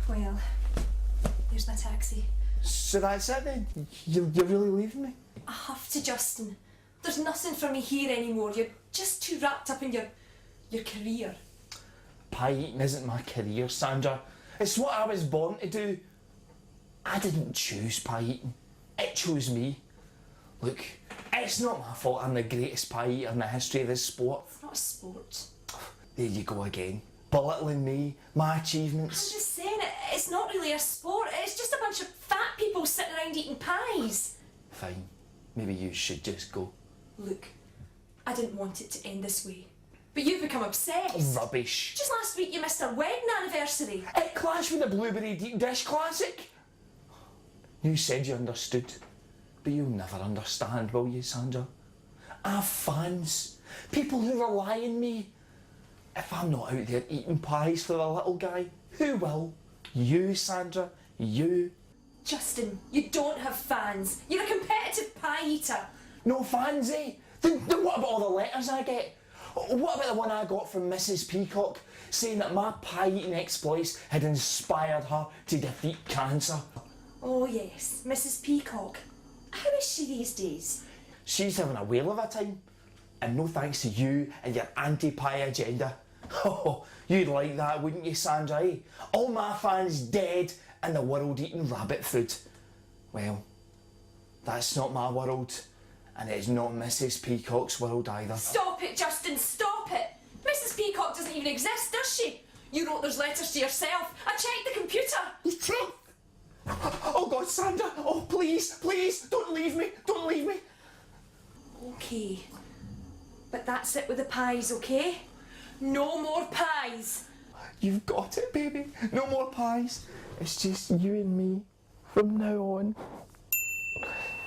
Well, here's my taxi. So that's it then? You're really leaving me? I have to, Justin. There's nothing for me here anymore. You're just too wrapped up in your career. Pie eating isn't my career, Sandra. It's what I was born to do. I didn't choose pie eating. It chose me. Look, it's not my fault I'm the greatest pie eater in the history of this sport. It's not a sport. There you go again. Belittling me, my achievements. I'm just saying, it's not really a sport. It's just a bunch of fat people sitting around eating pies. Fine. Maybe you should just go. Look, I didn't want it to end this way. But you've become obsessed. Rubbish. Just last week you missed our wedding anniversary. It clashed with the Blueberry Deep Dish Classic. You said you understood, but you'll never understand, will you, Sandra? I have fans, people who rely on me. If I'm not out there eating pies for the little guy, who will? You, Sandra, you. Justin, you don't have fans. You're a competitive pie eater. No fans, eh? Then what about all the letters I get? What about the one I got from Mrs. Peacock saying that my pie-eating exploits had inspired her to defeat cancer? Oh yes, Mrs. Peacock. How is she these days? She's having a whale of a time. And no thanks to you and your anti-pie agenda. Oh, you'd like that, wouldn't you, Sandra, eh? All my fans dead and the world eating rabbit food. Well, that's not my world. And it's not Mrs. Peacock's world either. Stop it, Justin, stop it! Mrs. Peacock doesn't even exist, does she? You wrote those letters to yourself. I checked the computer. You checked? Oh God, Sandra! Oh, please, please, don't leave me! Don't leave me! Okay. But that's it with the pies, okay? No more pies! You've got it, baby. No more pies. It's just you and me from now on.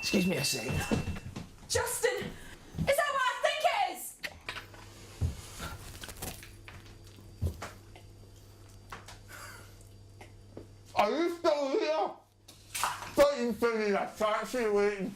Excuse me a second. Justin! Is that what I think it is? Are you still here? I thought you said in a taxi waiting.